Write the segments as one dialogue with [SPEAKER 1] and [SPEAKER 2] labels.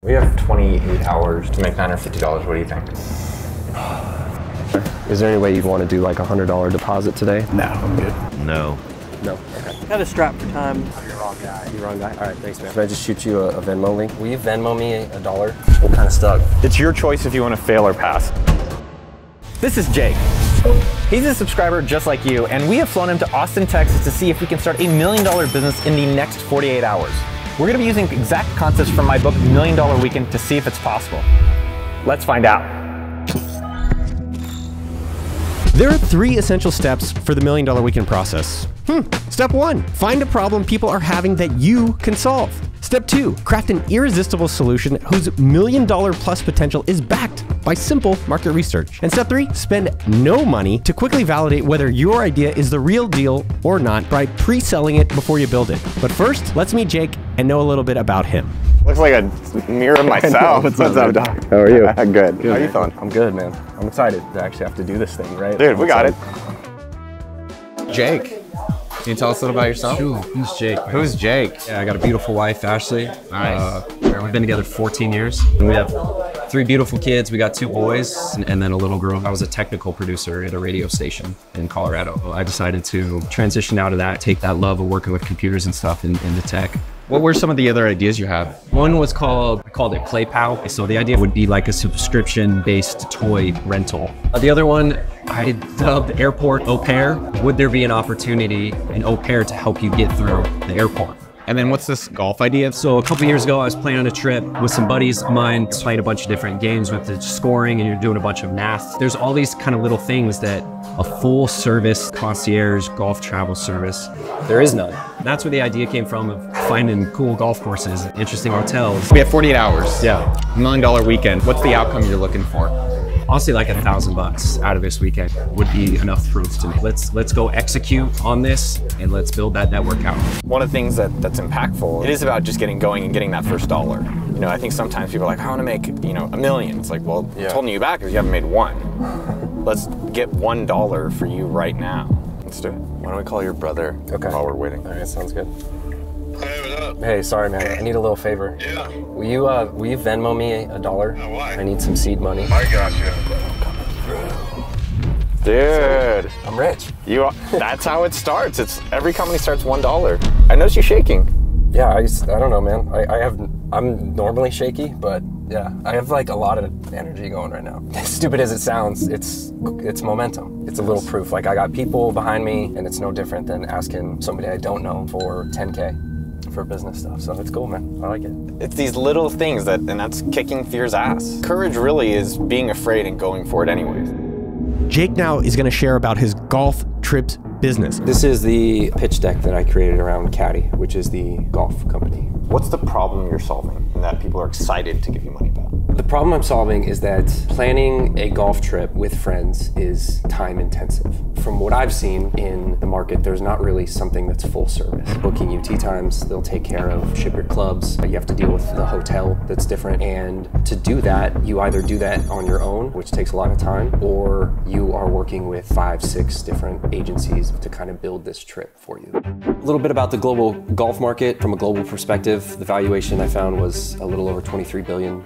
[SPEAKER 1] We have 28 hours to make $950. What do you think?
[SPEAKER 2] Is there any way you'd want to do like a $100 deposit today?
[SPEAKER 3] No, I'm good.
[SPEAKER 4] No.
[SPEAKER 2] No? Okay.
[SPEAKER 5] Got a strap for time.
[SPEAKER 2] You're the wrong guy. You're the wrong guy? All right, thanks, man. Can I just shoot you a Venmo link? Will you Venmo me $1? I'm kind of stuck.
[SPEAKER 1] It's your choice if you want to fail or pass. This is Jake. He's a subscriber just like you, and we have flown him to Austin, Texas to see if we can start $1 million business in the next 48 hours. We're going to be using exact concepts from my book, $1 Million Weekend, to see if it's possible. Let's find out.
[SPEAKER 6] There are 3 essential steps for the $1 Million Weekend process. Step 1, find a problem people are having that you can solve. Step 2, craft an irresistible solution whose $1 million plus potential is backed by simple market research. And step 3, spend no money to quickly validate whether your idea is the real deal or not by pre-selling it before you build it. But first, let's meet Jake and know a little bit about him.
[SPEAKER 1] Looks like a mirror of myself.
[SPEAKER 2] What's up, Doc?
[SPEAKER 1] How are you? Good. How are you feeling?
[SPEAKER 2] I'm good, man. I'm excited to actually have to do this thing, right?
[SPEAKER 1] Dude, we got it.
[SPEAKER 4] Jake, can you tell us a little about yourself?
[SPEAKER 7] Sure. Who's Jake?
[SPEAKER 4] Who's Jake?
[SPEAKER 7] Yeah, I got a beautiful wife, Ashley.
[SPEAKER 4] Nice.
[SPEAKER 7] We've been together 14 years. And we have 3 beautiful kids. We got 2 boys and then a little girl. I was a technical producer at a radio station in Colorado. I decided to transition out of that, take that love of working with computers and stuff into tech.
[SPEAKER 4] What were some of the other ideas you had?
[SPEAKER 7] One was I called it PlayPal. So the idea would be like a subscription-based toy rental. The other one, I dubbed Airport Au Pair. Would there be an opportunity in Au Pair to help you get through the airport?
[SPEAKER 4] And then what's this golf idea?
[SPEAKER 7] So a couple years ago, I was playing on a trip with some buddies of mine, playing a bunch of different games with the scoring, and you're doing a bunch of math. There's all these kind of little things that a full service concierge golf travel service, there is none. That's where the idea came from, of finding cool golf courses, interesting hotels.
[SPEAKER 4] We have 48 hours.
[SPEAKER 7] Yeah.
[SPEAKER 4] $1 Million Weekend. What's the outcome you're looking for?
[SPEAKER 7] Honestly, like $1,000 out of this weekend would be enough proof to me. Let's go execute on this and let's build that network out.
[SPEAKER 1] One of the things that's impactful, it is about just getting going and getting that first dollar. You know, I think sometimes people are like, I want to make, $1 million. It's like, well, it's holding you back because you haven't made one. Let's get $1 for you right now. Let's do it. Why don't we call your brother while we're waiting?
[SPEAKER 2] All right, sounds good.
[SPEAKER 3] Hey, what up?
[SPEAKER 2] Hey, sorry, man. I need a little favor.
[SPEAKER 3] Yeah.
[SPEAKER 2] Will you Venmo me $1?
[SPEAKER 3] Why?
[SPEAKER 2] I need some seed money.
[SPEAKER 3] I got you.
[SPEAKER 1] Dude,
[SPEAKER 2] I'm rich.
[SPEAKER 1] that's how it starts. Every company starts $1. I noticed you shaking.
[SPEAKER 2] Yeah, I don't know, man. I'm normally shaky, but yeah, I have like a lot of energy going right now. As stupid as it sounds, it's momentum. It's a little proof. Like I got people behind me, and it's no different than asking somebody I don't know for 10K for business stuff. So it's cool, man. I like it.
[SPEAKER 1] It's these little things and that's kicking fear's ass. Courage really is being afraid and going for it anyways.
[SPEAKER 6] Jake now is going to share about his golf trips business.
[SPEAKER 2] This is the pitch deck that I created around Caddy, which is the golf company.
[SPEAKER 1] What's the problem you're solving and that people are excited to give you money about?
[SPEAKER 2] The problem I'm solving is that planning a golf trip with friends is time intensive. From what I've seen in the market, there's not really something that's full service. Booking you tee times, they'll take care of, ship your clubs, you have to deal with the hotel that's different. And to do that, you either do that on your own, which takes a lot of time, or you are working with 5, 6 different agencies to kind of build this trip for you. A little bit about the global golf market from a global perspective. The valuation I found was a little over $23 billion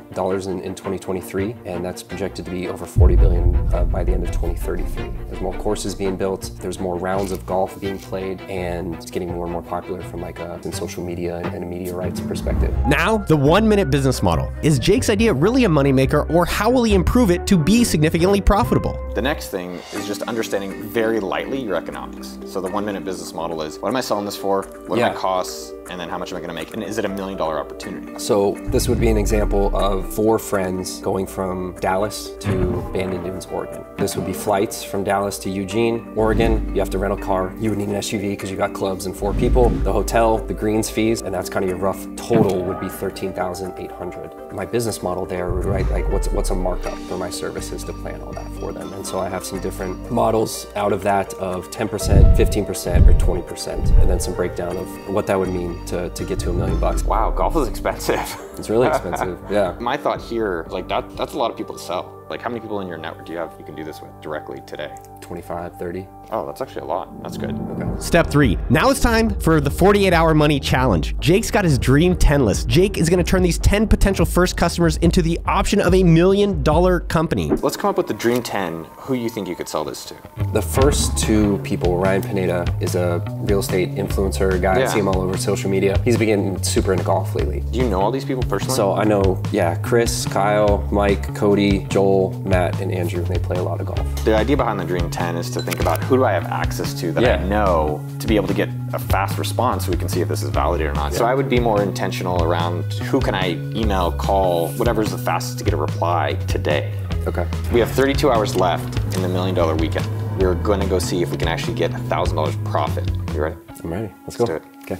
[SPEAKER 2] in 2023, and that's projected to be over $40 billion by the end of 2033. There's more courses being built, there's more rounds of golf being played, and it's getting more and more popular from like in social media and a media rights perspective.
[SPEAKER 6] Now, the 1-minute business model. Is Jake's idea really a moneymaker, or how will he improve it to be significantly profitable?
[SPEAKER 1] The next thing is just understanding very lightly your economics. So the 1-minute business model is, what am I selling this for? What are my costs? And then how much am I going to make? And is it $1 million opportunity?
[SPEAKER 2] So this would be an example of 4 friends going from Dallas to Bandon Dunes, Oregon. This would be flights from Dallas to Eugene, Oregon. You have to rent a car. You would need an SUV because you got clubs and 4 people. The hotel, the greens fees, and that's kind of your rough total would be $13,800. My business model there would write like what's a markup for my services to plan all that for them. And so I have some different models out of that of 10%, 15%, or 20%, and then some breakdown of what that would mean to get to $1 million.
[SPEAKER 1] Wow, golf is expensive.
[SPEAKER 2] It's really expensive, yeah.
[SPEAKER 1] My thought here, like that's a lot of people to sell. Like how many people in your network do you have you can do this with directly today?
[SPEAKER 2] 25, 30.
[SPEAKER 1] Oh, that's actually a lot. That's good.
[SPEAKER 2] Okay.
[SPEAKER 6] Step 3. Now it's time for the 48-hour money challenge. Jake's got his dream 10 list. Jake is going to turn these 10 potential first customers into the option of $1 million company.
[SPEAKER 1] Let's come up with the dream 10. Who you think you could sell this to?
[SPEAKER 2] The first 2 people, Ryan Pineda is a real estate influencer guy. I see him all over social media. He's been getting super into golf lately.
[SPEAKER 1] Do you know all these people personally?
[SPEAKER 2] So I know, yeah, Chris, Kyle, Mike, Cody, Joel, Matt, and Andrew. They play a lot of golf.
[SPEAKER 1] The idea behind the dream 10 is to think about who do I have access to that I know to be able to get a fast response so we can see if this is validated or not. So I would be more intentional around who can I email, call, whatever's the fastest to get a reply today.
[SPEAKER 2] Okay.
[SPEAKER 1] We have 32 hours left in the $1 million weekend. We're going to go see if we can actually get $1,000 profit. You ready?
[SPEAKER 2] I'm ready. Let's go.
[SPEAKER 1] do it.
[SPEAKER 2] Okay.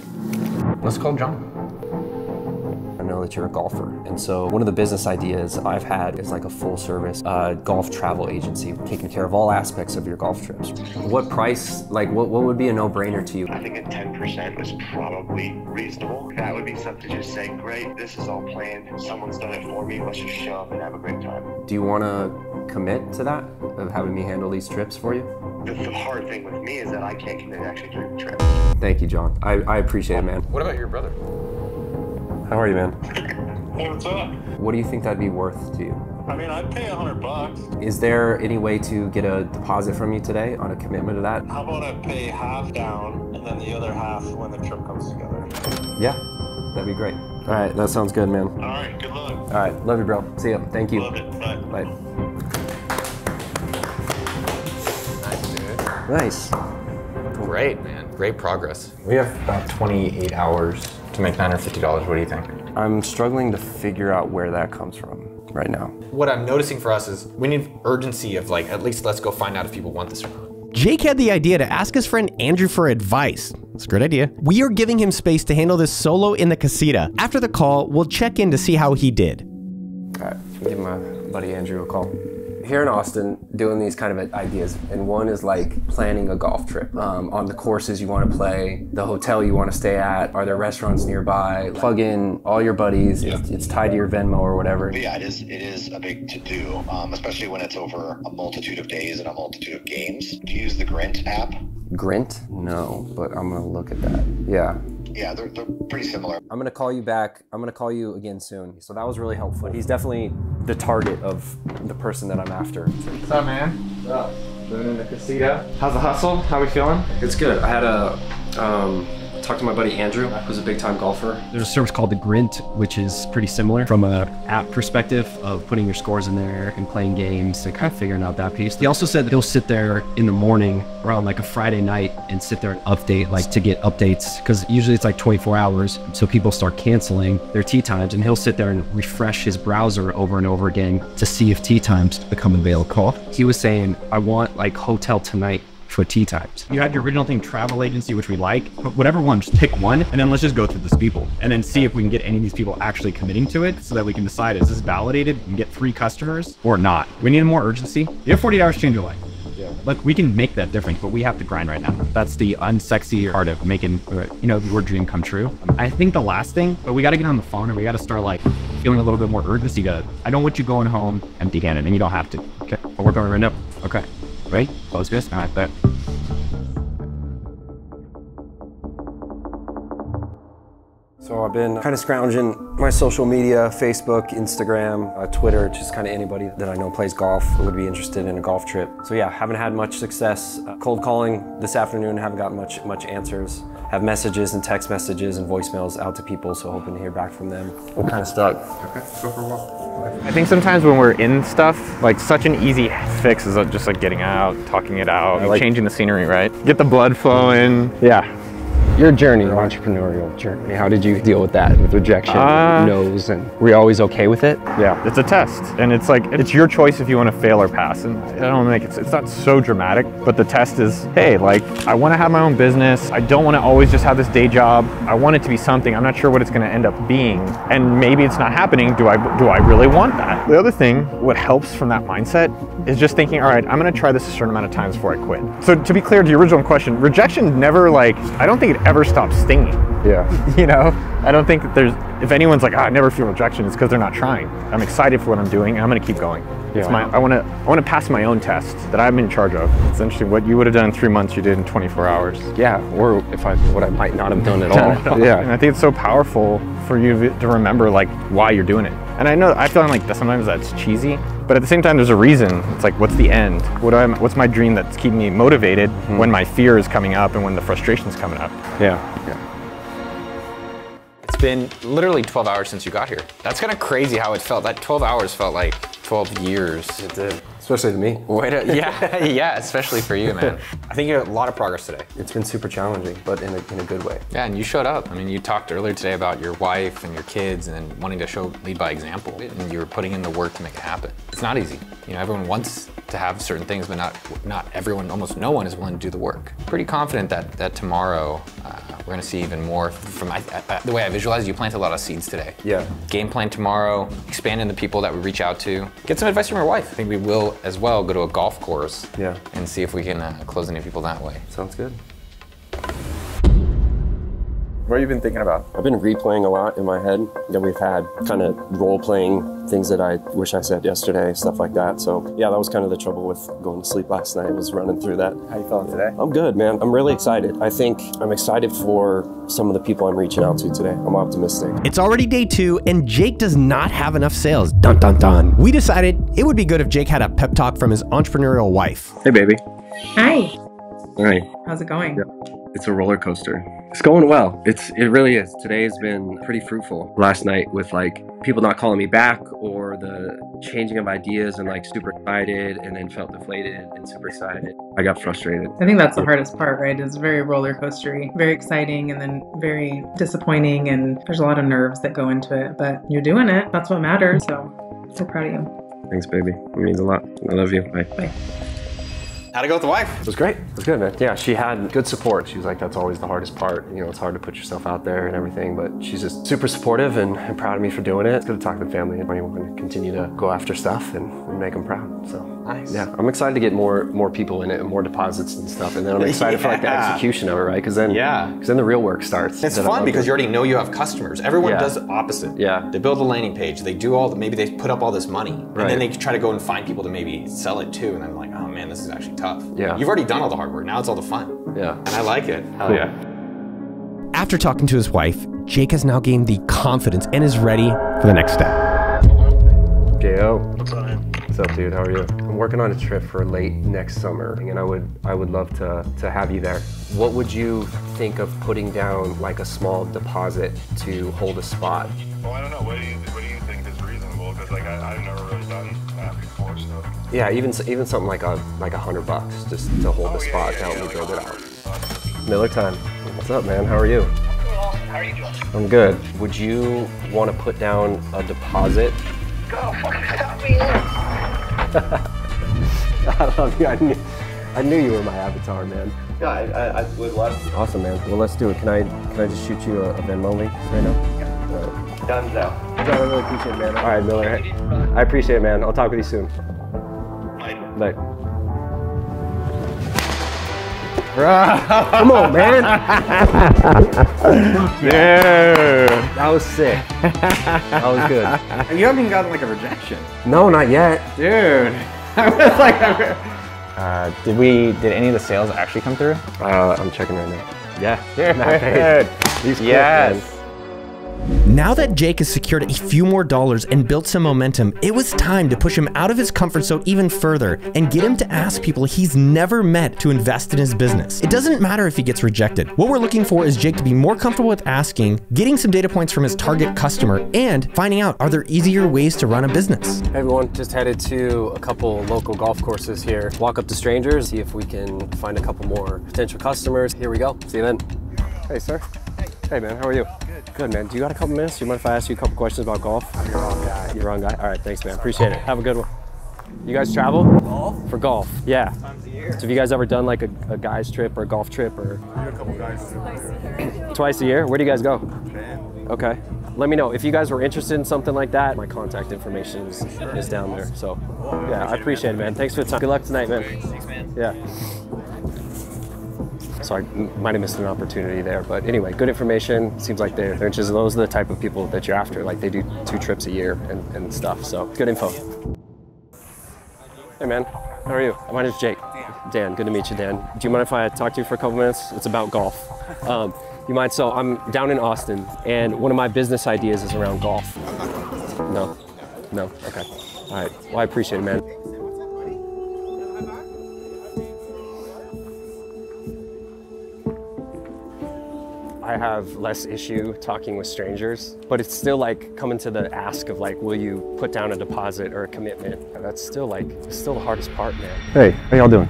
[SPEAKER 1] Let's call John.
[SPEAKER 2] I know that you're a golfer, and so one of the business ideas I've had is like a full service golf travel agency, taking care of all aspects of your golf trips. What price, like what would be a no-brainer to you?
[SPEAKER 3] I think a 10% is probably reasonable. That would be something to just say, great, this is all planned. Someone's done it for me. Let's just show up and have a great time.
[SPEAKER 2] Do you want to commit to that, of having me handle these trips for you?
[SPEAKER 3] The hard thing with me is that I can't commit actually during the trip.
[SPEAKER 2] Thank you, John. I appreciate it, man.
[SPEAKER 1] What about your brother?
[SPEAKER 2] How are you, man?
[SPEAKER 5] Hey, what's up?
[SPEAKER 2] What do you think that'd be worth to you?
[SPEAKER 5] I mean, I'd pay $100.
[SPEAKER 2] Is there any way to get a deposit from you today on a commitment to that?
[SPEAKER 5] How about I pay half down and then the other half when the trip comes together?
[SPEAKER 2] Yeah, that'd be great. All right, that sounds good, man.
[SPEAKER 5] All right, good luck.
[SPEAKER 2] All right, love you, bro. See ya. Thank you.
[SPEAKER 5] Love it. Bye.
[SPEAKER 2] Bye.
[SPEAKER 1] Nice. Great, man. Great progress. We have about 28 hours to make $950. What do you think?
[SPEAKER 2] I'm struggling to figure out where that comes from right now.
[SPEAKER 1] What I'm noticing for us is we need urgency of like, at least let's go find out if people want this or not.
[SPEAKER 6] Jake had the idea to ask his friend Andrew for advice. It's a great idea. We are giving him space to handle this solo in the casita. After the call, we'll check in to see how he did.
[SPEAKER 2] All right, give my buddy Andrew a call. Here in Austin, doing these kind of ideas, and one is like planning a golf trip on the courses you want to play, the hotel you want to stay at, are there restaurants nearby, plug in all your buddies, it's tied to your Venmo or whatever.
[SPEAKER 3] But yeah, it is a big to-do, especially when it's over a multitude of days and a multitude of games. Do you use the Grint app?
[SPEAKER 2] Grint? No, but I'm gonna look at that. Yeah.
[SPEAKER 3] Yeah, they're pretty similar.
[SPEAKER 2] I'm gonna call you back. I'm gonna call you again soon. So that was really helpful. He's definitely the target of the person that I'm after.
[SPEAKER 1] What's up, man? What's up? Living in the casita. How's the hustle? How we feeling?
[SPEAKER 2] It's good. I had a talked to my buddy Andrew, who's a big time golfer.
[SPEAKER 7] There's a service called the Grint, which is pretty similar from a app perspective of putting your scores in there and playing games and kind of figuring out that piece. He also said that he'll sit there in the morning around like a Friday night and sit there and update, like to get updates, because usually it's like 24 hours. So people start canceling their tee times, and he'll sit there and refresh his browser over and over again to see if tee times become available. He was saying, I want like hotel tonight for tee times.
[SPEAKER 4] You had your original thing, travel agency, which we like, but whatever one, just pick one, and then let's just go through these people, and then see if we can get any of these people actually committing to it, so that we can decide, is this validated and get 3 customers or not? We need more urgency. You have 48 hours to change your life. Yeah. Like, we can make that difference, but we have to grind right now. That's the unsexy part of making, your dream come true. I think the last thing, but we got to get on the phone and we got to start like feeling a little bit more urgency. I don't want you going home empty-handed, and you don't have to. Okay, but we're going right now. Okay. Ready? Close this. All right, bet.
[SPEAKER 2] So I've been kind of scrounging my social media, Facebook, Instagram, Twitter, just kind of anybody that I know plays golf or would be interested in a golf trip. So yeah, haven't had much success. Cold calling this afternoon, haven't gotten much answers. Have messages and text messages and voicemails out to people, so hoping to hear back from them. I'm kind of stuck. Okay, go for a walk.
[SPEAKER 1] I think sometimes when we're in stuff, like such an easy fix is just like getting out, talking it out, like changing the scenery, right? Get the blood flowing. Yeah.
[SPEAKER 8] Your journey, your entrepreneurial journey, how did you deal with that, with rejection, no's, and were you always okay with it?
[SPEAKER 1] Yeah, it's a test, and it's like, it's your choice if you want to fail or pass, and I don't think it's not so dramatic, but the test is, hey, like, I want to have my own business, I don't want to always just have this day job, I want it to be something, I'm not sure what it's going to end up being, and maybe it's not happening, do I really want that? The other thing, what helps from that mindset is just thinking, all right, I'm going to try this a certain amount of times before I quit. So to be clear to your original question, rejection never, like, I don't think it ever stop stinging.
[SPEAKER 6] Yeah.
[SPEAKER 1] You know, I don't think that there's, if anyone's like, I never feel rejection, it's because they're not trying. I'm excited for what I'm doing, and I'm gonna keep going.
[SPEAKER 6] Yeah.
[SPEAKER 1] I want to pass my own test that I'm in charge of. It's interesting, what you would have done in 3 months, you did in 24 hours.
[SPEAKER 6] Yeah, or what I might not have done at all. Yeah.
[SPEAKER 1] And I think it's so powerful for you to remember like why you're doing it. And I feel like that sometimes that's cheesy, but at the same time, there's a reason. It's like, what's the end? What's my dream that's keeping me motivated when my fear is coming up and when the frustration's coming up?
[SPEAKER 6] Yeah.
[SPEAKER 1] It's been literally 12 hours since you got here. That's kind of crazy how it felt. That 12 hours felt like 12 years.
[SPEAKER 2] It did. Especially to me.
[SPEAKER 1] Yeah, especially for you, man. I think you had a lot of progress today.
[SPEAKER 2] It's been super challenging, but in a good way.
[SPEAKER 1] Yeah, and you showed up. I mean, you talked earlier today about your wife and your kids and wanting to lead by example. And you were putting in the work to make it happen. It's not easy. You know, everyone wants to have certain things, but not everyone, almost no one is willing to do the work. Pretty confident that tomorrow we're gonna see even more from the way I visualize. You planted a lot of seeds today.
[SPEAKER 2] Yeah.
[SPEAKER 1] Game plan tomorrow, expand into people that we reach out to. Get some advice from your wife. I think we will as well go to a golf course.
[SPEAKER 2] Yeah.
[SPEAKER 1] And see if we can close any people that way.
[SPEAKER 2] Sounds good.
[SPEAKER 1] What have you been thinking about?
[SPEAKER 2] I've been replaying a lot in my head that we've had, kind of role-playing things that I wish I said yesterday, stuff like that. So yeah, that was kind of the trouble with going to sleep last night, was running through that.
[SPEAKER 1] How you feeling today?
[SPEAKER 2] I'm good, man. I'm really excited. I think I'm excited for some of the people I'm reaching out to today. I'm optimistic.
[SPEAKER 6] It's already day 2, and Jake does not have enough sales. Dun dun dun. We decided it would be good if Jake had a pep talk from his entrepreneurial wife.
[SPEAKER 2] Hey, baby.
[SPEAKER 9] Hi.
[SPEAKER 2] Hi.
[SPEAKER 9] How's it going?
[SPEAKER 2] Yeah. It's a roller coaster. It's going well. It really is. Today has been pretty fruitful. Last night with like people not calling me back or the changing of ideas and like super excited and then felt deflated and super excited. I got frustrated.
[SPEAKER 9] I think that's the hardest part, right? It's very roller coastery, very exciting and then very disappointing, and there's a lot of nerves that go into it, but you're doing it. That's what matters. So proud of you.
[SPEAKER 2] Thanks, baby. It means a lot. I love you. Bye.
[SPEAKER 9] Bye.
[SPEAKER 1] How'd it go with the wife?
[SPEAKER 2] It was great. It was good, man. Yeah, she had good support. She was like, that's always the hardest part. You know, it's hard to put yourself out there and everything, but she's just super supportive and proud of me for doing it. It's good to talk to the family and anyone can continue to go after stuff and make them proud. So
[SPEAKER 1] nice.
[SPEAKER 2] Yeah, I'm excited to get more people in it and more deposits and stuff. And then I'm excited for like the execution of it, right? Because then the real work starts.
[SPEAKER 1] It's fun because you already know you have customers. Everyone does the opposite.
[SPEAKER 2] Yeah.
[SPEAKER 1] They build a landing page. They do maybe they put up all this money, and then they try to go and find people to maybe sell it to. And I'm like, oh man, this is actually tough.
[SPEAKER 2] Yeah.
[SPEAKER 1] You've already done all the hard work. Now it's all the fun.
[SPEAKER 2] Yeah.
[SPEAKER 1] And I like it. Hell yeah.
[SPEAKER 6] After talking to his wife, Jake has now gained the confidence and is ready for the next step.
[SPEAKER 2] J.O.
[SPEAKER 5] What's up, man?
[SPEAKER 2] What's up, dude? How are you? I'm working on a trip for late next summer, and I would love to have you there. What would you think of putting down like a small deposit to hold a spot?
[SPEAKER 3] Well, I don't know. What do you think is reasonable? Because like I've never really done that before, so.
[SPEAKER 2] Yeah, even something like $100 just to hold the spot to help me build it out. Miller time. What's up, man? How are you?
[SPEAKER 3] How are you doing?
[SPEAKER 2] I'm good. Would you want to put down a deposit?
[SPEAKER 3] Go fucking help me.
[SPEAKER 2] I love you. I knew you were my avatar, man.
[SPEAKER 3] Yeah, I would love to.
[SPEAKER 2] Awesome, man. Well, let's do it. Can I just shoot you a Venmo link right now?
[SPEAKER 3] Yeah.
[SPEAKER 2] All right.
[SPEAKER 3] Done now.
[SPEAKER 2] I really appreciate it, man. All right, Miller. I appreciate it, man. I'll talk with you soon. Bye. Come on, man.
[SPEAKER 1] Yeah.
[SPEAKER 2] That was sick. That was good.
[SPEAKER 1] You haven't even gotten like a rejection.
[SPEAKER 2] No, not yet.
[SPEAKER 1] Dude. I was like, did any of the sales actually come through?
[SPEAKER 2] I'm checking right now. Yeah.
[SPEAKER 1] Good.
[SPEAKER 2] He's quick,
[SPEAKER 1] yes.
[SPEAKER 2] man.
[SPEAKER 6] Now that Jake has secured a few more dollars and built some momentum, it was time to push him out of his comfort zone even further and get him to ask people he's never met to invest in his business. It doesn't matter if he gets rejected. What we're looking for is Jake to be more comfortable with asking, getting some data points from his target customer, and finding out, are there easier ways to run a business?
[SPEAKER 2] Hey everyone, just headed to a couple local golf courses here. Walk up to strangers, see if we can find a couple more potential customers. Here we go. See you then. Hey, sir. Hey, man. How are you? Good, man. Do you got a couple minutes? Do you mind if I ask you a couple questions about golf? I'm your wrong guy. You're wrong guy? All right, thanks, man. Appreciate it. Have a good one. You guys travel? Golf? For golf, yeah. Times a year. So have you guys ever done like a guy's trip or a golf trip? Or? We do a couple guys. Twice a year. Twice a year? Where do you guys go? Japan. Okay. Let me know. If you guys were interested in something like that, my contact information is down there. So, yeah, I appreciate it, man. Thanks for the time. Good luck tonight, man. Thanks, man. Yeah. so I might have missed an opportunity there. But anyway, good information. Seems like they're just, those are the type of people that you're after. Like they do 2 trips a year and stuff. So good info. Hey man, how are you? My name's Jake. Dan, good to meet you, Dan. Do you mind if I talk to you for a couple minutes? It's about golf. You mind? So I'm down in Austin, and one of my business ideas is around golf. No? No? Okay. All right. Well, I appreciate it, man. I have less issue talking with strangers, but it's still like coming to the ask of like, will you put down a deposit or a commitment? That's still like, it's still the hardest part, man. Hey, how y'all doing?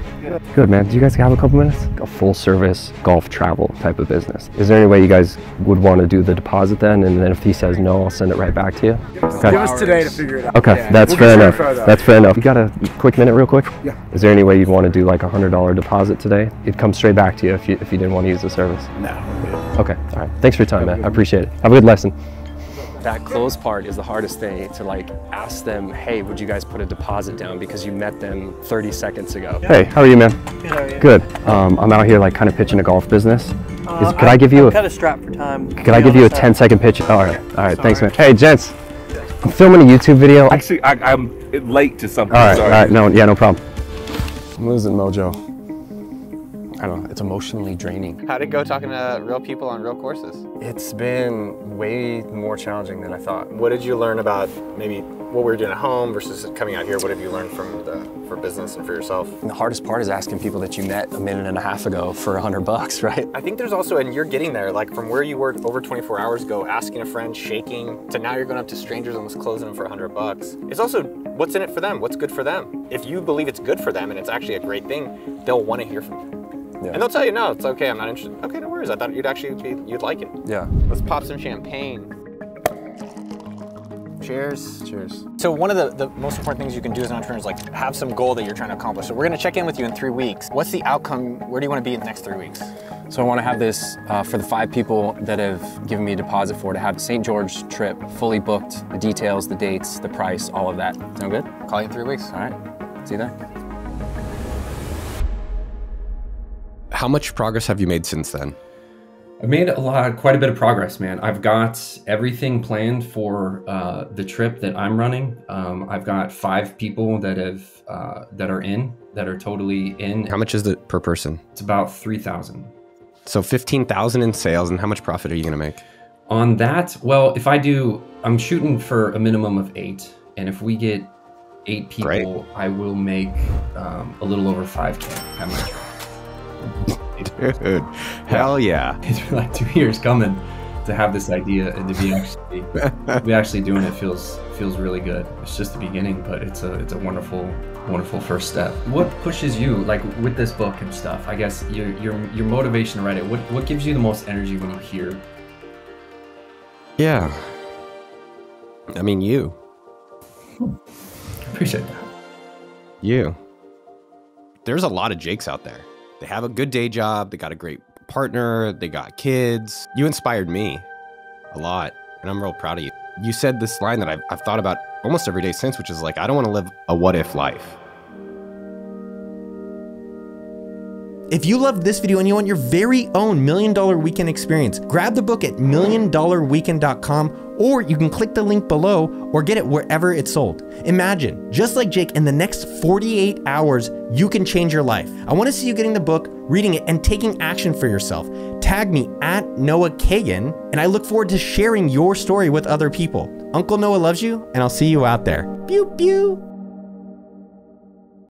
[SPEAKER 2] Good, man. Do you guys have a couple minutes? A full service golf travel type of business. Is there any way you guys would want to do the deposit then? And then if he says no, I'll send it right back to you? Okay.
[SPEAKER 10] Give us today to figure it out.
[SPEAKER 2] Okay, yeah, that's fair enough. That's fair enough. You got a quick minute real quick?
[SPEAKER 10] Yeah.
[SPEAKER 2] Is there any way you'd want to do like a $100 deposit today? It'd come straight back to you if you didn't want to use the service.
[SPEAKER 10] No.
[SPEAKER 2] Okay, all right. Thanks for your time, man. I appreciate it. Have a good lesson. That close part is the hardest thing, to like ask them, hey, would you guys put a deposit down because you met them 30 seconds ago? Hey, how are you, man?
[SPEAKER 11] Good, how are you?
[SPEAKER 2] Good. I'm out here like kind of pitching a golf business. Could I give you
[SPEAKER 11] I'm kind of strapped for time.
[SPEAKER 2] Could I give you a 10-second pitch? Oh, all right, thanks, man. Hey, gents, I'm filming a YouTube video.
[SPEAKER 12] Actually, I'm late to something.
[SPEAKER 2] All right, no problem. I'm losing mojo. I don't know, it's emotionally draining.
[SPEAKER 1] How'd it go talking to real people on real courses?
[SPEAKER 2] It's been way more challenging than I thought.
[SPEAKER 1] What did you learn about maybe what we were doing at home versus coming out here? What have you learned for business and for yourself?
[SPEAKER 2] And the hardest part is asking people that you met a minute and a half ago for $100, right?
[SPEAKER 1] I think there's also, and you're getting there, like from where you were over 24 hours ago, asking a friend, shaking, to now you're going up to strangers almost closing them for $100. It's also, what's in it for them? What's good for them? If you believe it's good for them and it's actually a great thing, they'll want to hear from you. Yeah. And they'll tell you, no, it's okay, I'm not interested. Okay, no worries, I thought you'd like it.
[SPEAKER 2] Yeah.
[SPEAKER 1] Let's pop some champagne. Cheers.
[SPEAKER 2] Cheers.
[SPEAKER 1] So one of the most important things you can do as an entrepreneur is like have some goal that you're trying to accomplish. So we're gonna check in with you in 3 weeks. What's the outcome? Where do you wanna be in the next 3 weeks?
[SPEAKER 2] So I wanna have this for the 5 people that have given me a deposit to have St. George trip fully booked, the details, the dates, the price, all of that. Sound good?
[SPEAKER 1] Call you in 3 weeks.
[SPEAKER 2] All right, see you there.
[SPEAKER 6] How much progress have you made since then?
[SPEAKER 7] I've made quite a bit of progress, man. I've got everything planned for the trip that I'm running. I've got 5 people that are totally in.
[SPEAKER 6] How much is it per person?
[SPEAKER 7] It's about 3,000.
[SPEAKER 6] So 15,000 in sales, and how much profit are you gonna make?
[SPEAKER 7] On that, well, I'm shooting for a minimum of 8, and if we get 8 people, great. I will make a little over 5K. How much?
[SPEAKER 6] Dude, hell yeah.
[SPEAKER 7] It's been like 2 years coming to have this idea, and to be actually doing it feels really good. It's just the beginning, but it's a wonderful first step. What pushes you, like with this book and stuff? I guess your motivation to write it. What gives you the most energy when you hear?
[SPEAKER 6] Yeah. I mean, you.
[SPEAKER 7] Appreciate that.
[SPEAKER 6] You. There's a lot of Jakes out there. They have a good day job, they got a great partner, they got kids. You inspired me a lot, and I'm real proud of you. You said this line that I've thought about almost every day since, which is like, I don't want to live a what-if life.
[SPEAKER 13] If you loved this video and you want your very own $1 Million Weekend experience, grab the book at milliondollarweekend.com, or you can click the link below or get it wherever it's sold. Imagine, just like Jake, in the next 48 hours, you can change your life. I want to see you getting the book, reading it, and taking action for yourself. Tag me at Noah Kagan, and I look forward to sharing your story with other people. Uncle Noah loves you, and I'll see you out there. Pew, pew.